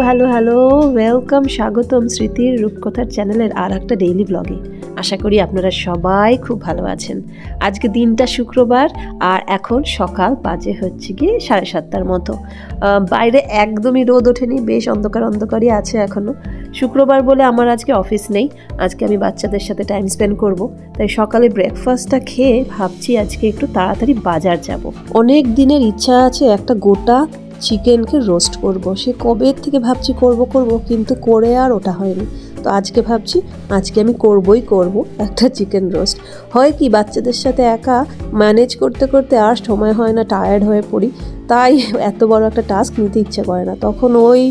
Hello hello welcome, স্বাগতম স্মৃতির রূপকথার চ্যানেলের আর একটা ডেইলি ব্লগে। আশা করি আপনারা সবাই খুব ভালো আছেন। আজকে দিনটা শুক্রবার আর এখন সকাল বাজে হচ্ছে গিয়ে 7:30টার মতো। বাইরে একদমই রোদ ওঠেনি, বেশ অন্ধকারই আছে এখনও। শুক্রবার বলে আমার আজকে অফিস নেই, আজকে আমি বাচ্চাদের সাথে টাইম স্পেন্ড করব। তাই সকালে ব্রেকফাস্টটা খেয়ে ভাবছি আজকে একটু তাড়াতাড়ি বাজার যাব। অনেক দিনের ইচ্ছা আছে একটা গোটা চিকেনকে রোস্ট করব। সে কবে থেকে ভাবছি করব কিন্তু করে আর ওটা হয়নি। তো আজকে ভাবছি আজকে আমি করবই একটা চিকেন রোস্ট। হয় কি, বাচ্চাদের সাথে একা ম্যানেজ করতে করতে আর সময় হয় না, টায়ার্ড হয়ে পড়ি, তাই এত বড় একটা টাস্ক নিতে ইচ্ছে করে না। তখন ওই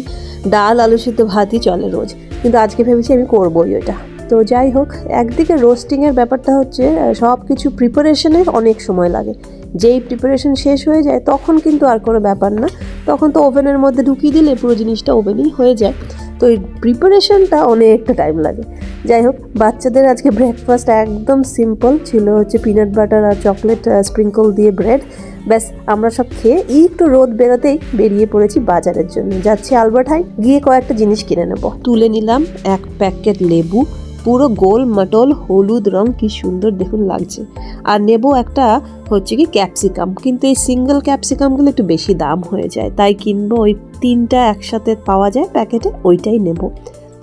ডাল আলু সিদ্ধ ভাতই চলে রোজ, কিন্তু আজকে ভেবেছি আমি করবই ওইটা। তো যাই হোক, একদিকে রোস্টিংয়ের ব্যাপারটা হচ্ছে সব কিছু প্রিপারেশনের অনেক সময় লাগে। যেই প্রিপারেশন শেষ হয়ে যায় তখন কিন্তু আর কোনো ব্যাপার না, তখন তো ওভেনের মধ্যে ঢুকিয়ে দিলে পুরো জিনিসটা ওভেনেই হয়ে যায়। তো এই প্রিপারেশনটা অনেকটা টাইম লাগে। যাই হোক, বাচ্চাদের আজকে ব্রেকফাস্ট একদম সিম্পল ছিল, হচ্ছে পিনাট বাটার আর চকলেট স্প্রিঙ্কল দিয়ে ব্রেড। ব্যাস, আমরা সব খেয়ে একটু রোদ বেরোতেই বেরিয়ে পড়েছি বাজারের জন্য। যাচ্ছি আলবার্ট হাইন, গিয়ে কয়েকটা জিনিস কিনে নেব। তুলে নিলাম এক প্যাকেট লেবু, পুরো গোল মটল হলুদ রং, কি সুন্দর দেখুন লাগছে। আর নেব একটা হচ্ছে কি ক্যাপসিকাম, কিন্তু এই সিঙ্গেল ক্যাপসিকামগুলো একটু বেশি দাম হয়ে যায়, তাই কিনবো ওই 3টা একসাথে পাওয়া যায় প্যাকেটে, ওইটাই নেব।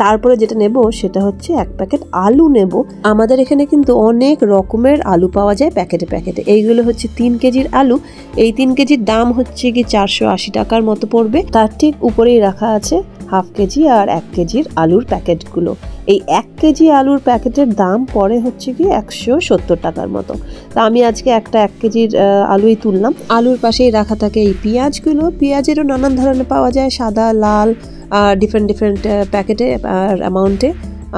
তারপরে যেটা নেব সেটা হচ্ছে এক প্যাকেট আলু নেব। আমাদের এখানে কিন্তু অনেক রকমের আলু পাওয়া যায় প্যাকেটে। এইগুলো হচ্ছে 3 কেজির আলু। এই 3 কেজির দাম হচ্ছে কি 480 টাকার মতো পড়বে। তার ঠিক উপরেই রাখা আছে হাফ কেজি আর 1 কেজির আলুর প্যাকেটগুলো। এই 1 কেজি আলুর প্যাকেটের দাম পড়ে হচ্ছে কি 170 টাকার মতো। তা আমি আজকে একটা 1 কেজির আলুই তুললাম। আলুর পাশেই রাখা থাকে এই পেঁয়াজগুলো। পেঁয়াজেরও নানান ধরনের পাওয়া যায়, সাদা, লাল, আর ডিফারেন্ট প্যাকেটে আর অ্যামাউন্টে।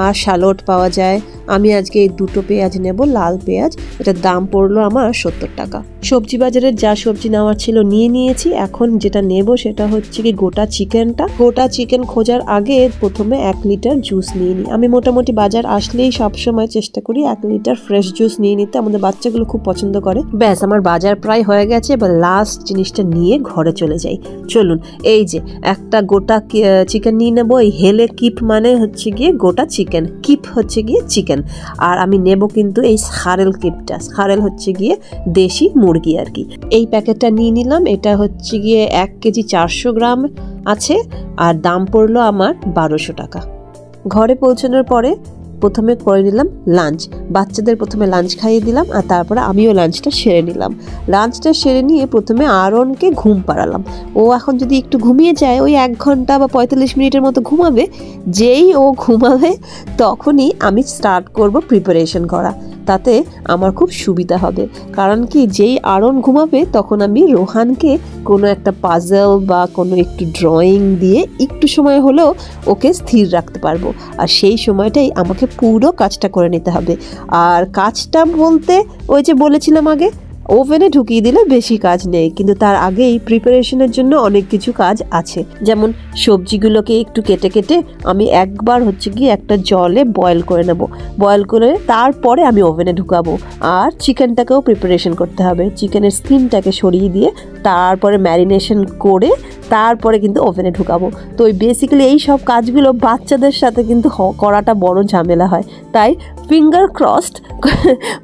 আর শালট পাওয়া যায়। আমি আজকে এই 2টো পেঁয়াজ নেব, লাল পেঁয়াজ। এটার দাম পড়লো আমার 70 টাকা। সবজি বাজারের যা সবজি নেওয়ার ছিল নিয়ে নিয়েছি। এখন যেটা নেব সেটা হচ্ছে কি গোটা চিকেন খোঁজার আগে প্রথমে 1 লিটার জুস নিয়ে নিই। আমি মোটামুটি বাজার আসলেই সবসময় চেষ্টা করি 1 লিটার ফ্রেশ জুস নিয়ে নিতে, আমাদের বাচ্চাগুলো খুব পছন্দ করে। ব্যাস, আমার বাজার প্রায় হয়ে গেছে, এবার লাস্ট জিনিসটা নিয়ে ঘরে চলে যাই। চলুন, এই যে একটা গোটা চিকেন নিয়ে নেবো। এই হেলে কিপ মানে হচ্ছে গিয়ে গোটা চিকেন, কিপ হচ্ছে গিয়ে চিকেন। আর আমি নেব কিন্তু এই খারেল কিপটা। খারেল হচ্ছে গিয়ে দেশি মুরগি আর কি। এই প্যাকেটটা নিয়ে নিলাম। এটা হচ্ছে গিয়ে 1 কেজি 400 গ্রাম আছে, আর দাম পড়লো আমার 1200 টাকা। ঘরে পৌঁছানোর পরে প্রথমে করে নিলাম লাঞ্চ। বাচ্চাদের প্রথমে লাঞ্চ খাইয়ে দিলাম, আর তারপরে আমিও লাঞ্চটা সেরে নিলাম। লাঞ্চটা সেরে নিয়ে প্রথমে আরনকে ঘুম পাড়ালাম। ও এখন যদি একটু ঘুমিয়ে যায়, ওই 1 ঘন্টা বা 45 মিনিটের মতো ঘুমাবে। যেই ও ঘুমাবে তখনই আমি স্টার্ট করব প্রিপারেশন করা, তাতে আমার খুব সুবিধা হবে। কারণ কি, যেই আরন ঘুমাবে তখন আমি রোহানকে কোনো একটা পাজল বা কোনো একটু ড্রয়িং দিয়ে একটু সময় হলেও ওকে স্থির রাখতে পারবো। আর সেই সময়টাই আমাকে পুরো কাজটা করে নিতে হবে। আর কাজটা বলতে ওই যে বলেছিলাম আগে, ওভেনে ঢুকিয়ে দিলে বেশি কাজ নেই, কিন্তু তার আগেই প্রিপারেশনের জন্য অনেক কিছু কাজ আছে। যেমন সবজিগুলোকে একটু কেটে আমি একবার হচ্ছে গিয়ে একটা জলে বয়েল করে নেব। বয়েল করে তারপরে আমি ওভেনে ঢুকাবো। আর চিকেনটাকেও প্রিপারেশন করতে হবে। চিকেনের স্কিনটাকে সরিয়ে দিয়ে তারপরে ম্যারিনেশন করে তারপরে কিন্তু ওভেনে ঢুকাবো। তো ওই বেসিক্যালি এই সব কাজগুলো বাচ্চাদের সাথে কিন্তু করাটা বড় ঝামেলা হয়। তাই ফিঙ্গার ক্রসড,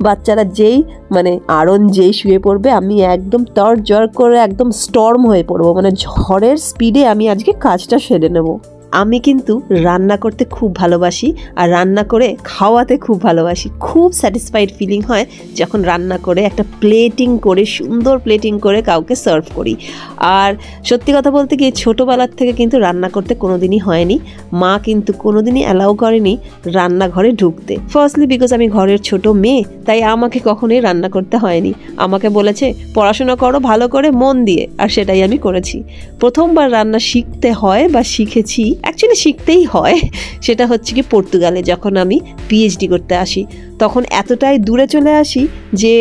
বাচ্চারা যেই আরন যেই শুয়ে পড়বে, আমি একদম তরজর করে একদম স্টর্ম হয়ে পড়বো, ঝড়ের স্পিডে আমি আজকে কাজটা সেরে নেব। আমি কিন্তু রান্না করতে খুব ভালোবাসি, আর রান্না করে খাওয়াতে খুব ভালোবাসি। খুব স্যাটিসফাইড ফিলিং হয় যখন রান্না করে একটা সুন্দর প্লেটিং করে কাউকে সার্ভ করি। আর সত্যি কথা বলতে গিয়ে ছোটোবেলার থেকে কিন্তু রান্না করতে কোনোদিনই হয়নি। মা কিন্তু কোনোদিনই অ্যালাউ করেনি রান্নাঘরে ঢুকতে। ফার্স্টলি বিকজ আমি ঘরের ছোট মেয়ে, তাই আমাকে কখনোই রান্না করতে হয়নি। আমাকে বলেছে পড়াশোনা করো ভালো করে মন দিয়ে, আর সেটাই আমি করেছি। প্রথমবার রান্না শিখতে হয় বা শিখেছি, অ্যাকচুয়ালি শিখতেই হয়, সেটা হচ্ছে কি পর্তুগালে যখন আমি পিএইচডি করতে আসি। তখন এতটাই দূরে চলে আসি যে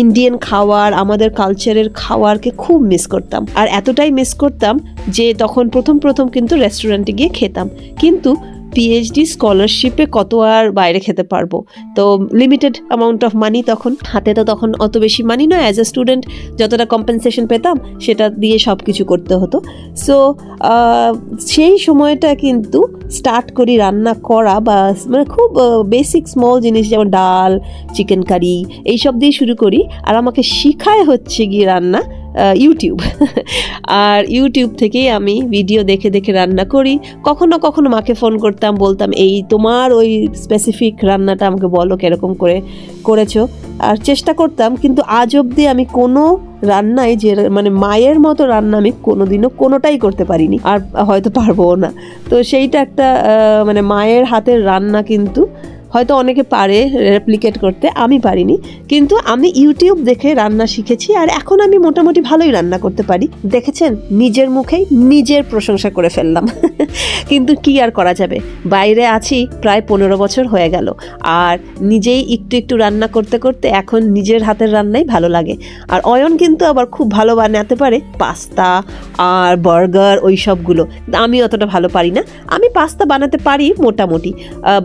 ইন্ডিয়ান খাবার, আমাদের কালচারের খাবারকে খুব মিস করতাম। আর এতটাই মিস করতাম যে তখন প্রথম কিন্তু রেস্টুরেন্টে গিয়ে খেতাম, কিন্তু পিএইচডি স্কলারশিপে কত আর বাইরে খেতে পারবো, তো লিমিটেড অ্যামাউন্ট অফ মানি, তখন হাতে তো তখন অত বেশি মানি নয়, অ্যাজ এ স্টুডেন্ট যতটা কম্পেনসেশন পেতাম সেটা দিয়ে সব কিছু করতে হতো। সো সেই সময়টা কিন্তু স্টার্ট করি রান্না করা, বা মানে খুব বেসিক স্মল জিনিস যেমন ডাল, চিকেন কারি এইসব দিয়ে শুরু করি। আর আমাকে শিখায় হচ্ছে গিয়ে রান্না ইউটিউব। আর ইউটিউব থেকেই আমি ভিডিও দেখে দেখে রান্না করি। কখনো কখনো মাকে ফোন করতাম, বলতাম এই তোমার ওই স্পেসিফিক রান্নাটা আমাকে বলো কীরকম করে করেছো, আর চেষ্টা করতাম। কিন্তু আজ অবধি আমি কোনো রান্নায় যে মানে মায়ের মতো রান্না আমি কোনোদিনও কোনোটাই করতে পারিনি, আর হয়তো পারবও না। তো সেইটা একটা মানে মায়ের হাতের রান্না কিন্তু হয়তো অনেকে পারে রেপ্লিকেট করতে, আমি পারিনি। কিন্তু আমি ইউটিউব দেখে রান্না শিখেছি, আর এখন আমি মোটামুটি ভালোই রান্না করতে পারি। দেখেছেন, নিজের মুখেই নিজের প্রশংসা করে ফেললাম। কিন্তু কি আর করা যাবে, বাইরে আছি প্রায় 15 বছর হয়ে গেল, আর নিজেই একটু একটু রান্না করতে করতে এখন নিজের হাতের রান্নাই ভালো লাগে। আর অয়ন কিন্তু আবার খুব ভালো বানাতে পারে পাস্তা আর বার্গার ওই সবগুলো, আমি অতটা ভালো পারি না। আমি পাস্তা বানাতে পারি মোটামুটি,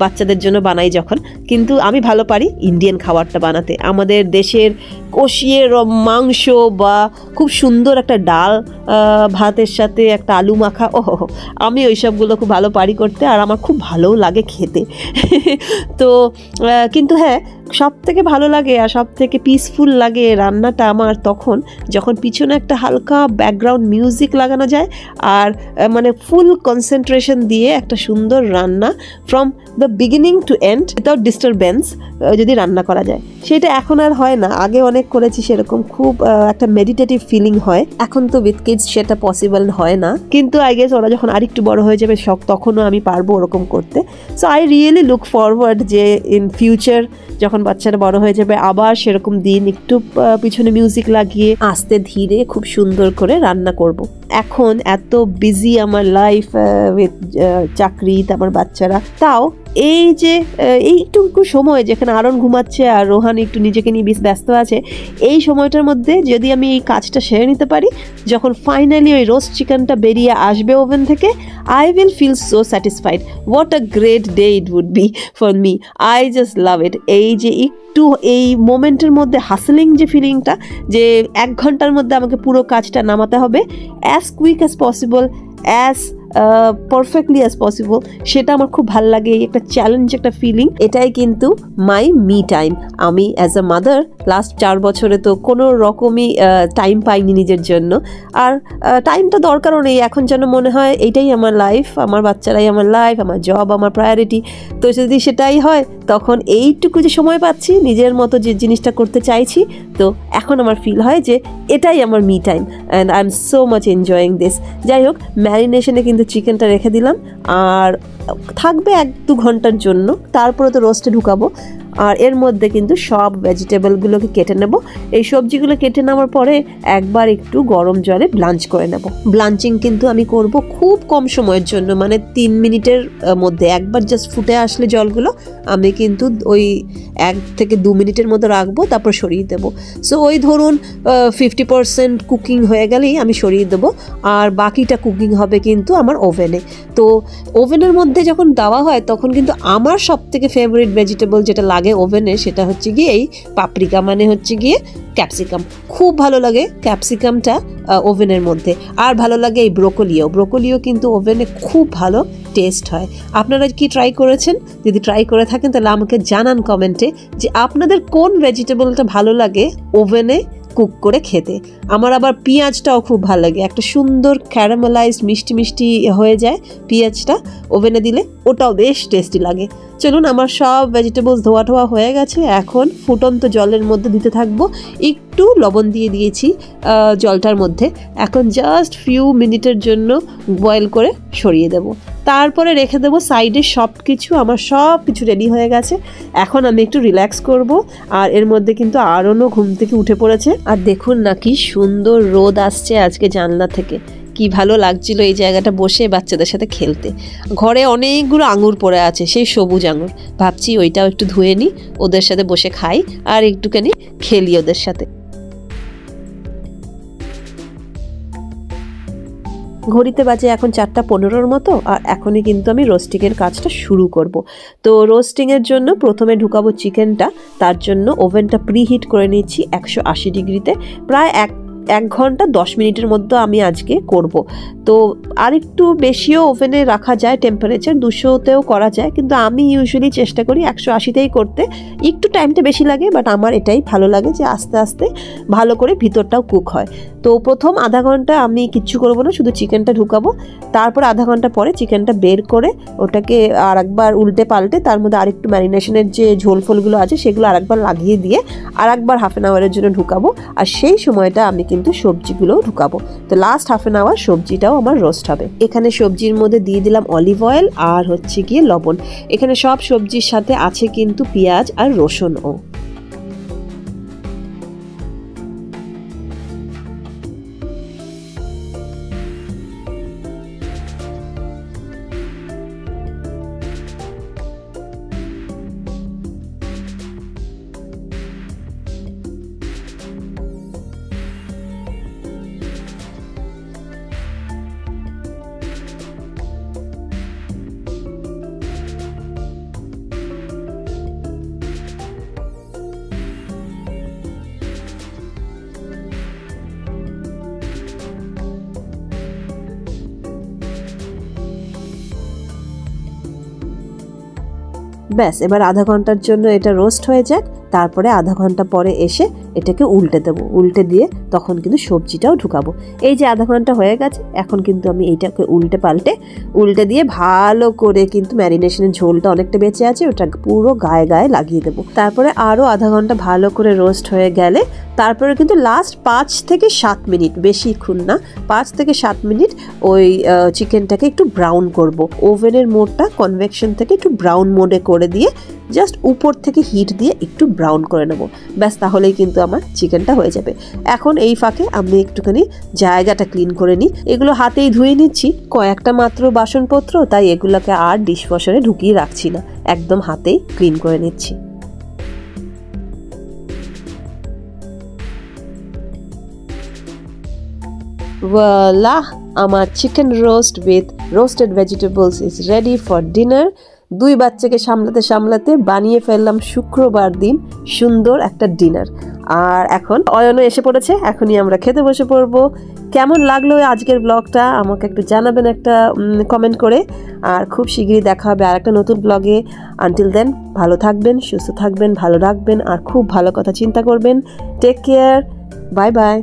বাচ্চাদের জন্য বানাই যখন, কিন্তু আমি ভালো পারি ইন্ডিয়ান খাবারটা বানাতে। আমাদের দেশের কষিয়ে মাংস বা খুব সুন্দর একটা ডাল ভাতের সাথে একটা আলু মাখা, ওহো, আমি ওই সবগুলো খুব ভালো পারি করতে, আর আমার খুব ভালোও লাগে খেতে। তো কিন্তু হ্যাঁ, সব থেকে ভালো লাগে আর সব থেকে পিসফুল লাগে রান্নাটা আমার তখন, যখন পিছনে একটা হালকা ব্যাকগ্রাউন্ড মিউজিক লাগানো যায়, আর মানে ফুল কনসেন্ট্রেশন দিয়ে একটা সুন্দর রান্না from the beginning to end without disturbance যদি রান্না করা যায়। সেটা এখন আর হয় না, আগে অনেক করেছি সেরকম, খুব একটা মেডিটেটিভ ফিলিং হয়। এখন তো উইথ কিডস সেটা পসিবল হয় না, কিন্তু আই গেস ওরা যখন আরেকটু বড় হয়ে যাবে তখনও আমি পারবো ওরকম করতে। So I really look forward যে ইন ফিউচার যখন বাচ্চারা বড় হয়ে যাবে আবার সেরকম দিন একটু পিছনে মিউজিক লাগিয়ে আস্তে ধীরে খুব সুন্দর করে রান্না করব। এখন এত বিজি আমার লাইফ উইথ চাকরি, আমার বাচ্চারা, তাও এই যে এইটুকু সময় যেখানে আরন ঘুমাচ্ছে আর রোহান একটু নিজেকে নিয়ে বেশ ব্যস্ত আছে, এই সময়টার মধ্যে যদি আমি এই কাজটা সেরে নিতে পারি, যখন ফাইনালি ওই রোস্ট চিকেনটা বেরিয়ে আসবে ওভেন থেকে, I will feel so satisfied. What a great day it would be for me, I just love it. এই যে একটু এই মোমেন্টের মধ্যে হাসলিং যে ফিলিংটা, যে 1 ঘন্টার মধ্যে আমাকে পুরো কাজটা নামাতে হবে as quick as possible, as perfectly as possible, সেটা আমার খুব ভালো লাগে। এই একটা চ্যালেঞ্জ, একটা ফিলিং, এটাই কিন্তু মাই মি টাইম। আমি অ্যাজ আ মাদার লাস্ট 4 বছরে তো কোনো রকমই টাইম পাইনি নিজের জন্য, আর টাইমটা দরকারও নেই। এখন যেন মনে হয় এইটাই আমার লাইফ, আমার বাচ্চারাই আমার লাইফ, আমার জব আমার প্রায়োরিটি। তো যদি সেটাই হয়, তখন এইটুকু যে সময় পাচ্ছি নিজের মতো যে জিনিসটা করতে চাইছি, তো এখন আমার ফিল হয় যে এটাই আমার me time, and I am so much enjoying this. যাই হোক, ম্যারিনেশনে কিন্তু চিকেনটা রেখে দিলাম, আর থাকবে 1-2 ঘন্টার জন্য, তারপরে তো রোস্টে ঢুকাবো। আর এর মধ্যে কিন্তু সব ভেজিটেবলগুলোকে কেটে নেব। এই সবজিগুলো কেটে নেওয়ার পরে একবার একটু গরম জলে ব্লাঞ্চ করে নেব। ব্লাঞ্চিং কিন্তু আমি করব খুব কম সময়ের জন্য, মানে 3 মিনিটের মধ্যে একবার জাস্ট ফুটে আসলে জলগুলো আমি কিন্তু ওই 1 থেকে 2 মিনিটের মতো রাখবো, তারপর সরিয়ে দেবো। সো ওই ধরুন 50% কুকিং হয়ে গেলেই আমি সরিয়ে দেবো, আর বাকিটা কুকিং হবে কিন্তু আমার ওভেনে। তো ওভেনের মধ্যে যখন দেওয়া হয় তখন কিন্তু আমার সব থেকে ফেভারিট ভেজিটেবল যেটা লাগে ওভেনে, সেটা হচ্ছে গিয়ে এই পাপরিকা, মানে হচ্ছে গিয়ে ক্যাপসিকাম। খুব ভালো লাগে ক্যাপসিকামটা ওভেনের মধ্যে, আর ভালো লাগে এই ব্রোকলিও কিন্তু ওভেনে খুব ভালো টেস্ট হয়। আপনারা কি ট্রাই করেছেন? যদি ট্রাই করে থাকেন তাহলে আমাকে জানান কমেন্টে যে আপনাদের কোন ভেজিটেবলটা ভালো লাগে ওভেনে কুক করে খেতে। আমার আবার পেঁয়াজটাও খুব ভালো লাগে, একটা সুন্দর ক্যারামেলাইজড মিষ্টি মিষ্টি হয়ে যায় পেঁয়াজটা ওভেনে দিলে, ওটাও বেশ টেস্টি লাগে। চলুন, আমার সব ভেজিটেবলস ধোয়া হয়ে গেছে। এখন ফুটন্ত জলের মধ্যে দিতে থাকবো, একটু লবণ দিয়ে দিয়েছি জলটার মধ্যে। এখন জাস্ট ফিউ মিনিটের জন্য বয়েল করে সরিয়ে দেব, তারপরে রেখে দেবো সাইডে। আমার সব কিছু রেডি হয়ে গেছে। এখন আমি একটু রিল্যাক্স করব। আর এর মধ্যে কিন্তু আরনও ঘুম থেকে উঠে পড়েছে। আর দেখুন না কি সুন্দর রোদ আসছে আজকে জানলা থেকে, কি ভালো লাগছিল এই জায়গাটা বসে বাচ্চাদের সাথে খেলতে। ঘরে অনেকগুলো আঙুর পড়ে আছে, সেই সবুজ আঙুর, ভাবছি ওইটাও একটু ধুয়ে নিই, ওদের সাথে বসে খাই আর একটুখানি খেলি ওদের সাথে। ঘড়িতে বাজে এখন 4:15 মতো, আর এখনই কিন্তু আমি রোস্টিংয়ের কাজটা শুরু করব। তো রোস্টিংয়ের জন্য প্রথমে ঢুকাবো চিকেনটা। তার জন্য ওভেনটা প্রিহিট করে নিচ্ছি 180 ডিগ্রিতে। প্রায় 1 ঘন্টা 10 মিনিটের মধ্যে আমি আজকে করব। তো আর একটু বেশিও ওভেনে রাখা যায়, টেম্পারেচার 200তেও করা যায়, কিন্তু আমি ইউজুয়ালি চেষ্টা করি 180তেই করতে। একটু টাইমটা বেশি লাগে, বাট আমার এটাই ভালো লাগে যে আস্তে আস্তে ভালো করে ভিতরটাও কুক হয়। তো প্রথম আধা ঘন্টা আমি কিচ্ছু করবো না, শুধু চিকেনটা ঢুকাবো। তারপর আধা ঘন্টা পরে চিকেনটা বের করে ওটাকে আর একবার উল্টে পাল্টে তার মধ্যে আরেকটু ম্যারিনেশনের যে ঝোল ফোলগুলো আছে সেগুলো আরেকবার লাগিয়ে দিয়ে আর একবার হাফ অ্যান আওয়ারের জন্য ঢুকাবো। আর সেই সময়টা আমি কিন্তু সবজিগুলোও ঢুকাবো। তো লাস্ট হাফ অ্যান আওয়ার সবজিটাও আমার রোস্ট হবে। এখানে সবজির মধ্যে দিয়ে দিলাম অলিভ অয়েল আর হচ্ছে গিয়ে লবণ। এখানে সব সবজির সাথে আছে কিন্তু পেঁয়াজ আর রসুনও। ব্যাস, এবার আধা ঘন্টার জন্য এটা রোস্ট হয়ে যাক। তারপরে আধা ঘন্টা পরে এসে এটাকে উল্টে দেবো। উল্টে দিয়ে তখন কিন্তু সবজিটাও ঢুকাবো। এই যে আধা ঘন্টা হয়ে গেছে, এখন কিন্তু আমি এইটাকে উল্টে দিয়ে ভালো করে কিন্তু ম্যারিনেশনের ঝোলটা অনেকটা বেঁচে আছে, ওটা পুরো গায়ে গায়ে লাগিয়ে দেবো। তারপরে আরও আধা ঘন্টা ভালো করে রোস্ট হয়ে গেলে তারপরে কিন্তু লাস্ট 5 থেকে 7 মিনিট, বেশিক্ষণ না, 5 থেকে 7 মিনিট ওই চিকেনটাকে একটু ব্রাউন করব। ওভেনের মোডটা কনভেকশন থেকে একটু ব্রাউন মোডে করে দিয়ে জাস্ট উপর থেকে হিট দিয়ে একটু ব্রাউন করে নেব। ব্যাস, তাহলেই কিন্তু আমার চিকেনটা হয়ে যাবে। এখন এই ফাঁকে আমি একটুখানি জায়গাটা ক্লিন করে নিই। এগুলো হাতেই ধুয়ে নিচ্ছি, কয়েকটা মাত্র বাসনপত্র, তাই এগুলোকে আর ডিশওয়াশারে ঢুকিয়ে রাখছি না, একদম হাতেই ক্লিন করে নিচ্ছি। Voila! আমার chicken roast with roasted vegetables is ready for dinner. 2 বাচ্চাকে সামলাতে সামলাতে বানিয়ে ফেললাম শুক্রবার দিন সুন্দর একটা ডিনার। আর এখন অয়নও এসে পড়েছে, এখনই আমরা খেতে বসে পড়বো। কেমন লাগলো আজকের ব্লগটা আমাকে একটু জানাবেন একটা কমেন্ট করে। আর খুব শীঘ্রই দেখা হবে আর একটা নতুন ব্লগে। আনটিল দেন ভালো থাকবেন, সুস্থ থাকবেন, ভালো রাখবেন আর খুব ভালো কথা চিন্তা করবেন। Take care, bye by.